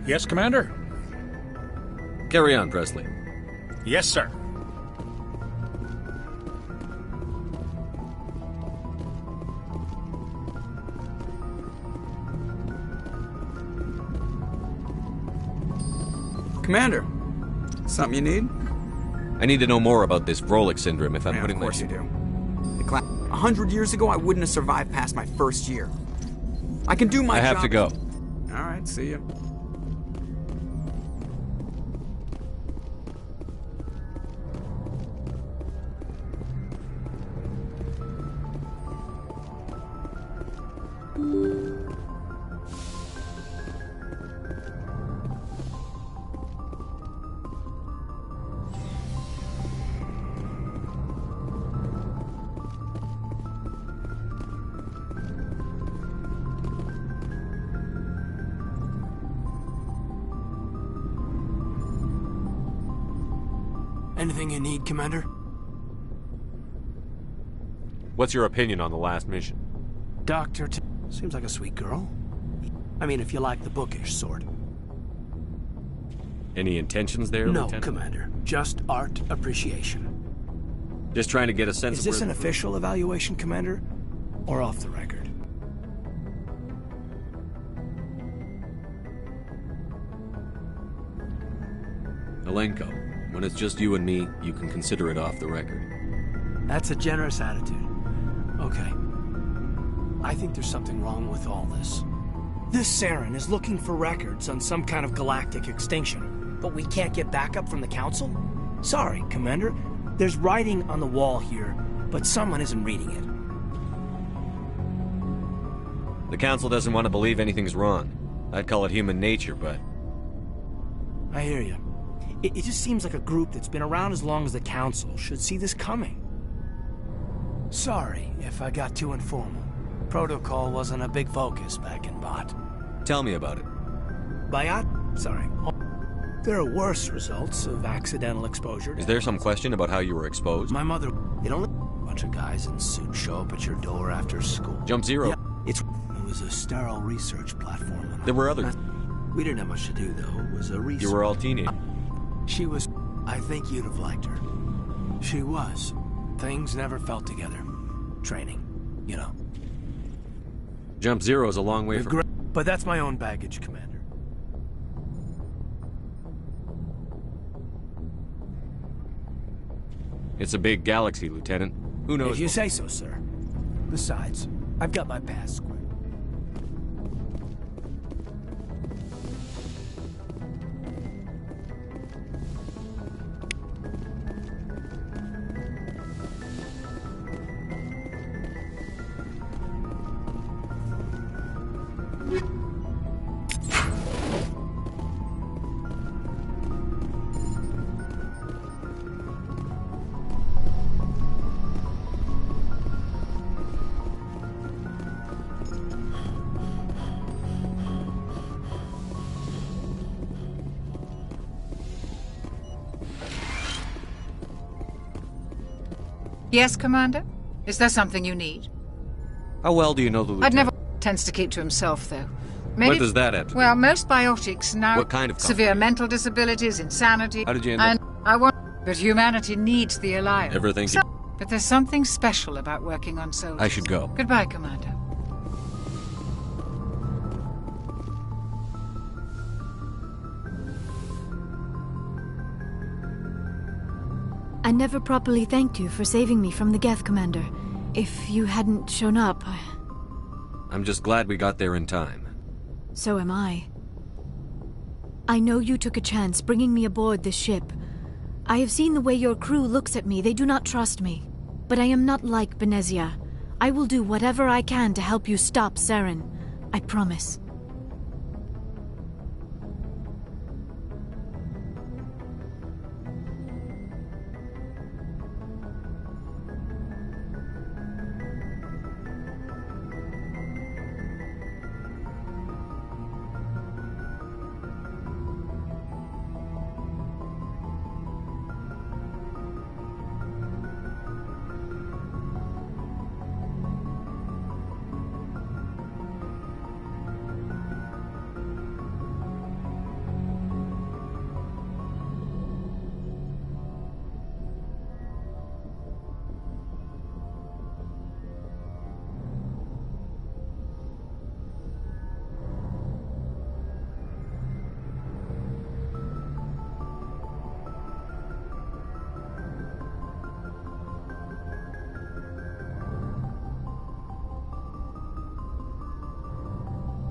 Yes, Commander? Carry on, Presley. Yes, sir. Commander, something you need? I need to know more about this Vrolik syndrome if I'm Yeah, putting of my... course you do. 100 years ago, I wouldn't have survived past my first year. I can do my job. I have to go. All right, see ya. Anything you need, Commander? What's your opinion on the last mission? Doctor seems like a sweet girl. I mean, if you like the bookish sort. Any intentions there, No, Lieutenant? Commander. Just art appreciation. Just trying to get a sense Is of this an official evaluation, Commander? Or off the record? Alenko, when it's just you and me, you can consider it off the record. That's a generous attitude. Okay. I think there's something wrong with all this. This Saren is looking for records on some kind of galactic extinction, but we can't get backup from the Council? Sorry, Commander. There's writing on the wall here, but someone isn't reading it. The Council doesn't want to believe anything's wrong. I'd call it human nature, but... I hear you. It just seems like a group that's been around as long as the Council should see this coming. Sorry if I got too informal. Protocol wasn't a big focus back in Bot. Tell me about it. Sorry. There are worse results of accidental exposure. Is there some question about how you were exposed? My mother... It only... A bunch of guys in suits show up at your door after school. Jump Zero. Yeah, it was a sterile research platform. There were others. We didn't have much to do, though. It was a research... You were all teenagers. She was... I think you'd have liked her. She was. Things never felt together. Training, you know. Jump Zero's a long way from... But that's my own baggage, Commander. It's a big galaxy, Lieutenant. Who knows? If you say so, sir. Besides, I've got my pass square. Yes, Commander? Is there something you need? How well do you know the Lieutenant? I'd never... Tends to keep to himself, though. Maybe... What does that have to do? Well, most biotics now... What kind of severe mental disabilities, insanity... How did you end up... I want... But humanity needs the Alliance. Ever think... But there's something special about working on soldiers. I should go. Goodbye, Commander. I never properly thanked you for saving me from the Geth, Commander. If you hadn't shown up, I'm just glad we got there in time. So am I. I know you took a chance bringing me aboard this ship. I have seen the way your crew looks at me. They do not trust me. But I am not like Benezia. I will do whatever I can to help you stop Saren. I promise.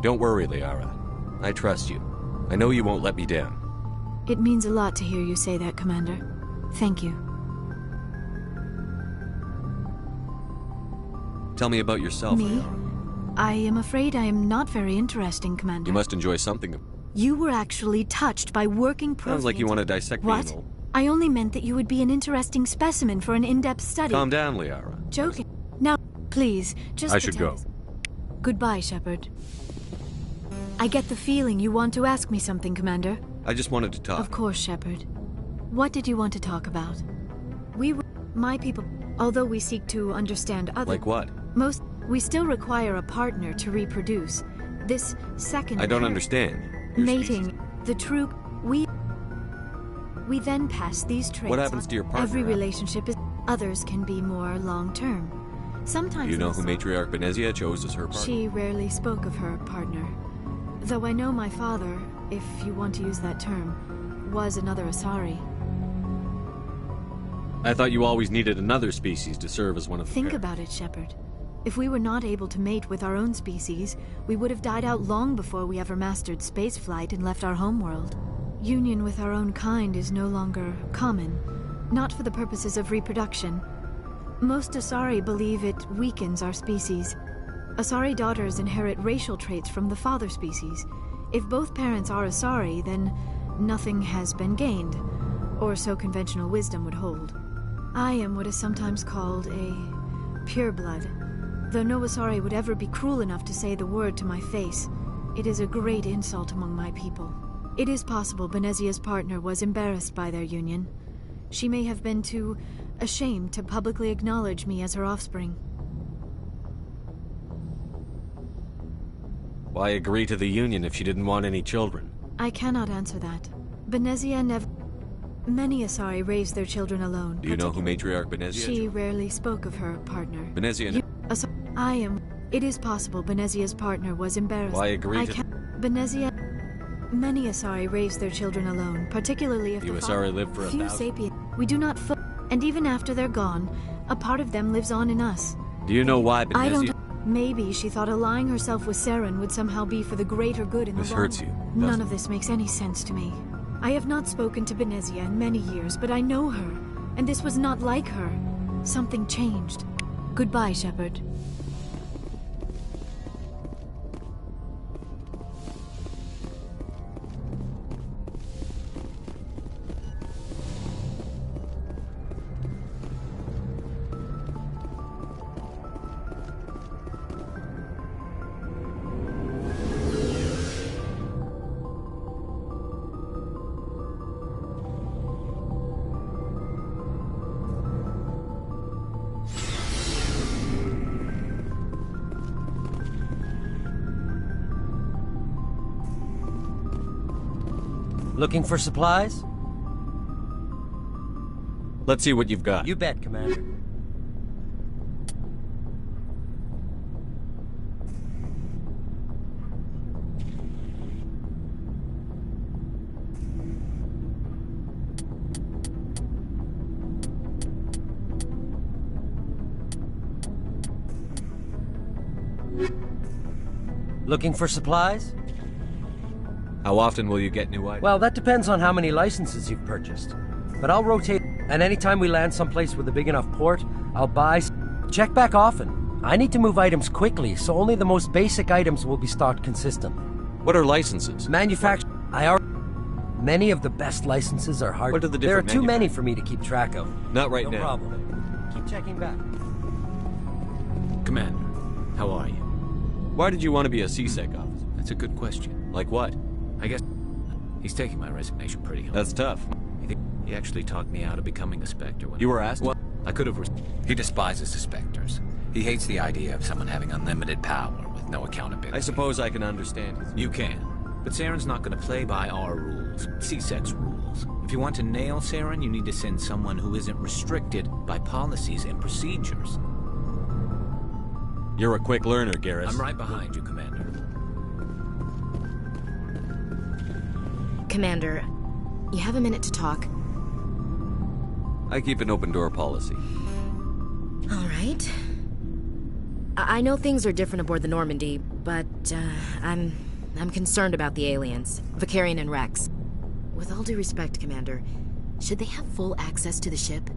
Don't worry, Liara. I trust you. I know you won't let me down. It means a lot to hear you say that, Commander. Thank you. Tell me about yourself, Me? Liara. I am afraid I am not very interesting, Commander. You must enjoy something. You were actually touched by working Sounds like you want to dissect me, What? Noel. I only meant that you would be an interesting specimen for an in-depth study. Calm down, Liara. Joking. Now, please, just I should go. Goodbye, Shepard. I get the feeling you want to ask me something, Commander. I just wanted to talk. Of course, Shepard. What did you want to talk about? My people, although we seek to understand others. Like what? We still require a partner to reproduce. This second. I don't understand. Your Mating, species. the true. We then pass these traits. What happens on. to your partner? Every relationship is. Others can be more long-term. Sometimes. Do you know it's- who Matriarch Benezia chose as her partner? She rarely spoke of her partner. Though I know my father, if you want to use that term, was another Asari. I thought you always needed another species to serve as one of the Think pair. about it, Shepard. If we were not able to mate with our own species, we would have died out long before we ever mastered spaceflight and left our homeworld. Union with our own kind is no longer common, not for the purposes of reproduction. Most Asari believe it weakens our species. Asari daughters inherit racial traits from the father species. If both parents are Asari, then nothing has been gained, or so conventional wisdom would hold. I am what is sometimes called a pureblood. Though no Asari would ever be cruel enough to say the word to my face, it is a great insult among my people. It is possible Benezia's partner was embarrassed by their union. She may have been too ashamed to publicly acknowledge me as her offspring. Why agree to the union if she didn't want any children? I cannot answer that. Benezia never... Many Asari raised their children alone. Do you know who Matriarch Benezia She chose? rarely spoke of her partner. Benezia... I am... It is possible Benezia's partner was embarrassed. Why agree to... Benezia... Many Asari raised their children alone, particularly if You the Asari live for few 1,000? sapient. We do not and even after they're gone, a part of them lives on in us. Do you know why I Benezia... don't... Maybe she thought allying herself with Saren would somehow be for the greater good in This the long hurts you, None doesn't of this makes any sense to me. I have not spoken to Benezia in many years, but I know her, and this was not like her. Something changed. Goodbye, Shepard. Looking for supplies? Let's see what you've got. You bet, Commander. Looking for supplies? How often will you get new items? Well, that depends on how many licenses you've purchased. But I'll rotate, and anytime we land someplace with a big enough port, I'll buy... Check back often. I need to move items quickly, so only the most basic items will be stocked consistently. What are licenses? Manufacture... Many of the best licenses are hard... What are the There are different too many for me to keep track of. Not right No now. problem. Keep checking back. Commander, how are you? Why did you want to be a CSEC officer? That's a good question. Like what? I guess he's taking my resignation pretty hard. That's tough. He actually talked me out of becoming a Spectre. When You were asked? Well, I could have... He despises the Spectres. He hates the idea of someone having unlimited power with no accountability. I suppose I can understand. You can. But Saren's not going to play by our rules, CSEC's rules. If you want to nail Saren, you need to send someone who isn't restricted by policies and procedures. You're a quick learner, Garrus. I'm right behind you, Commander. Commander, you have a minute to talk. I keep an open door policy. All right. I know things are different aboard the Normandy, but, I'm concerned about the aliens, Vicarian and Rex. With all due respect, Commander, should they have full access to the ship?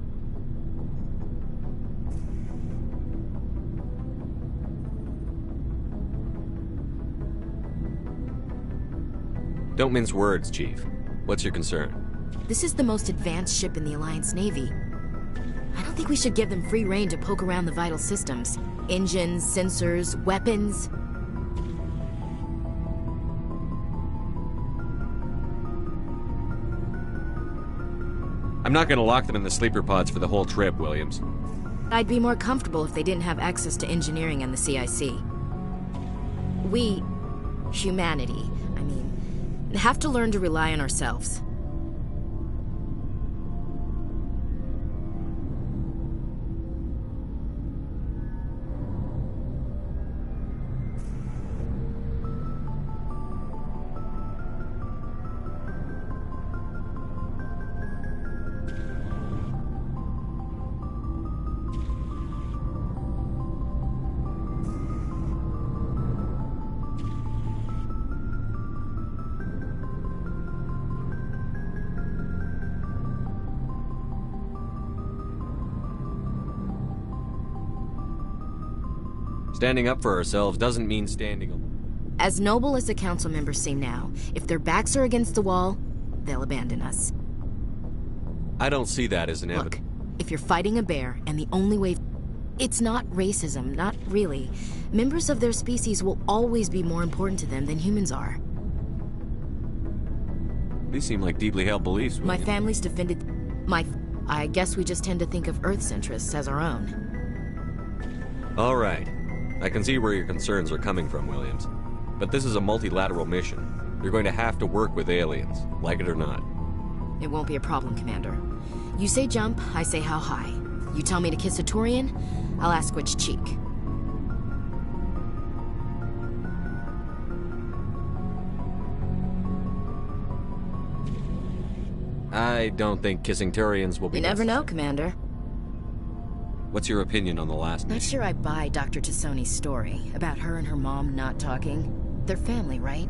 Don't mince words, Chief. What's your concern? This is the most advanced ship in the Alliance Navy. I don't think we should give them free rein to poke around the vital systems. Engines, sensors, weapons. I'm not gonna lock them in the sleeper pods for the whole trip, Williams. I'd be more comfortable if they didn't have access to engineering and the CIC. We, humanity, have to learn to rely on ourselves. Standing up for ourselves doesn't mean standing alone. As noble as the council members seem now, if their backs are against the wall, they'll abandon us. I don't see that as inevitable. Look, if you're fighting a bear and the only way... It's not racism, not really. Members of their species will always be more important to them than humans are. These seem like deeply held beliefs, My William. family's defended... I guess we just tend to think of Earth's interests as our own. All right. I can see where your concerns are coming from, Williams. But this is a multilateral mission. You're going to have to work with aliens, like it or not. It won't be a problem, Commander. You say jump, I say how high. You tell me to kiss a Turian, I'll ask which cheek. I don't think kissing Turians will be You never know, necessary. Commander. What's your opinion on the last Not mission? sure I buy Dr. Tassoni's story about her and her mom not talking. They're family, right?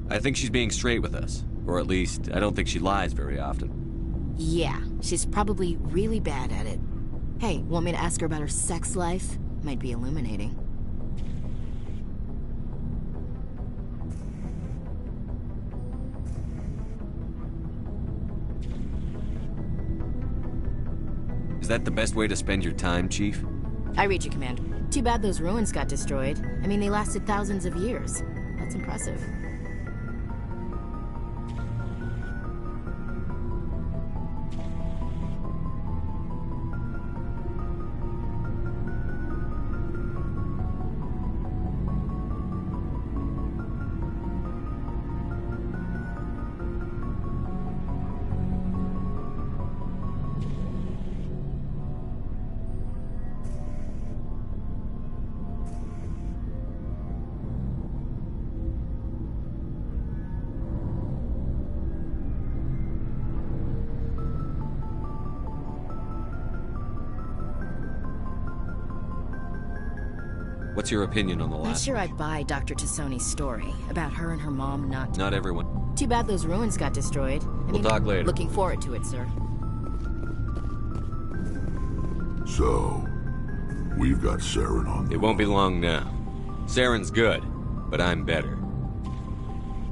I think she's being straight with us. Or at least, I don't think she lies very often. Yeah, she's probably really bad at it. Hey, want me to ask her about her sex life? Might be illuminating. Is that the best way to spend your time, Chief? I read you, Commander. Too bad those ruins got destroyed. I mean, they lasted thousands of years. That's impressive. What's your opinion on the Not last? sure I'd buy Dr. Tassoni's story about her and her mom not... Not everyone. Too bad those ruins got destroyed. We'll talk later. Looking forward to it, sir. So, we've got Saren on. It won't be long now. Saren's good, but I'm better.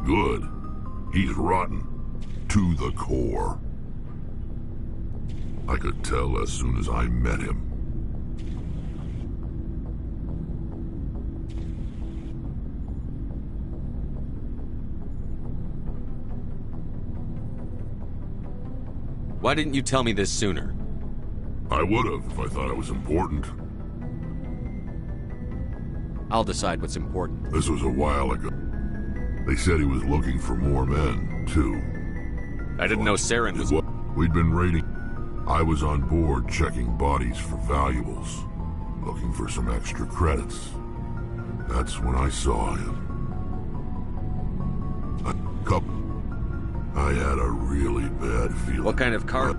Good. He's rotten. To the core. I could tell as soon as I met him. Why didn't you tell me this sooner? I would have if I thought it was important. I'll decide what's important. This was a while ago. They said he was looking for more men, too. I didn't know Saren was... We'd been raiding. I was on board checking bodies for valuables, looking for some extra credits. That's when I saw him. I had a really bad feeling. What kind of car?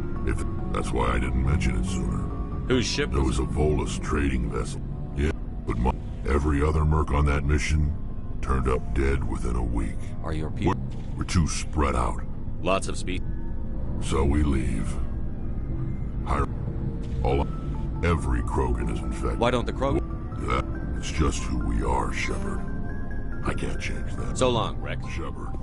That's why I didn't mention it sooner. Whose ship There was was a Volus trading vessel. Yeah, but every other merc on that mission turned up dead within a week. Are your people... We're too spread out. Lots of speed. So we leave. Hire every Krogan is infected. Why don't the Krogan... It's just who we are, Shepard. I can't change that. So long, Rex. Shepard.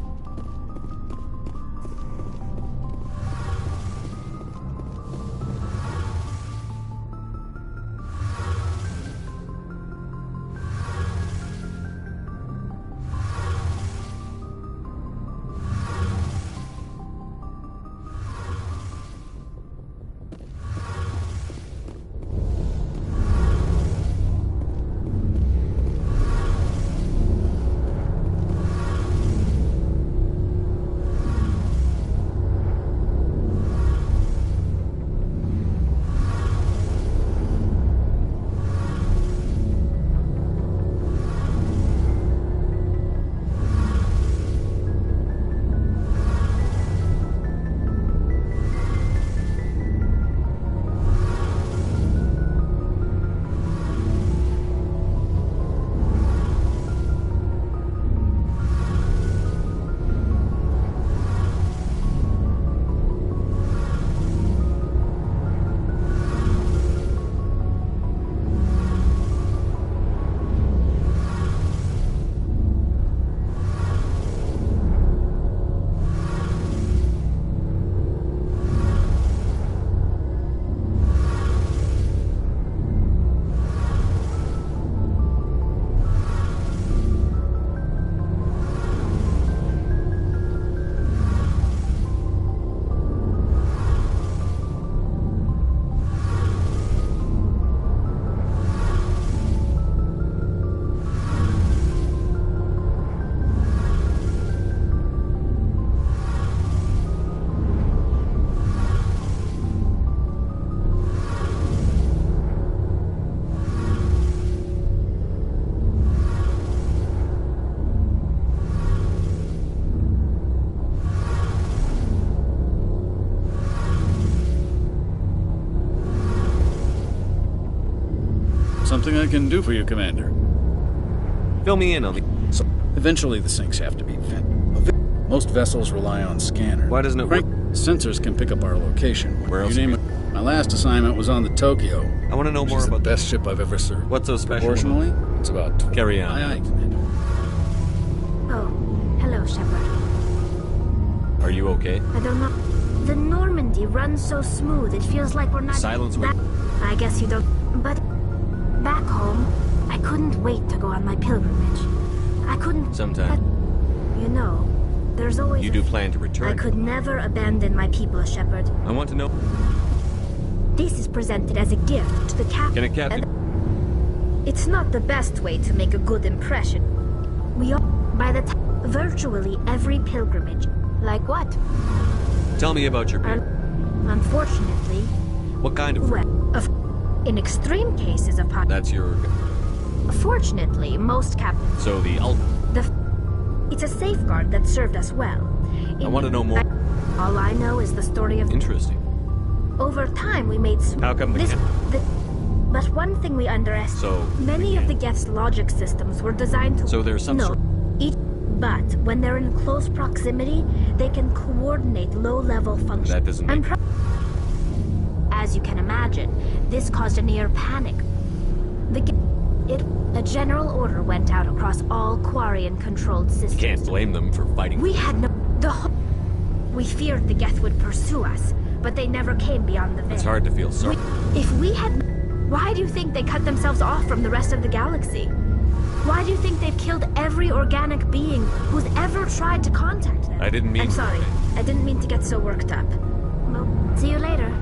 Something I can do for you, Commander. Fill me in on the... Eventually the sinks have to be Most vessels rely on scanners. Why doesn't it work? Sensors can pick up our location. Where else? You name it. My last assignment was on the Tokyo. I want to know more She's about the best ship I've ever served. What's so special? Proportionally, it's about 20. Carry on. Aye, aye, Commander. Oh, hello, Shepard. Are you okay? I don't know. The Normandy runs so smooth, it feels like we're not... Silence. I guess you don't... But back home, I couldn't wait to go on my pilgrimage. I couldn't... Sometime. You know, there's always... You do plan to return? I could never abandon my people, Shepard. I want to know... This is presented as a gift to the captain. Can a captain... It's not the best way to make a good impression. We all... By the time... Virtually every pilgrimage. Like what? Tell me about your pilgrimage. Unfortunately... What kind of... Well, in extreme cases of... That's your... Fortunately, most captains... So the... It's a safeguard that served us well. I want to know more. All I know is the story of... Interesting. Over time, we made... How come But one thing we underestimated... So... Many of the Geth's logic systems were designed to... So there's some sort... But when they're in close proximity, they can coordinate low-level functions. That doesn't make... As you can imagine, this caused a near panic. A general order went out across all Quarian-controlled systems. You can't blame them for fighting. We had no... We feared the Geth would pursue us, but they never came beyond the veil. It's hard to feel sorry. If we had... Why do you think they cut themselves off from the rest of the galaxy? Why do you think they've killed every organic being who's ever tried to contact them? I didn't mean... I'm sorry. I didn't mean to get so worked up. Well, see you later.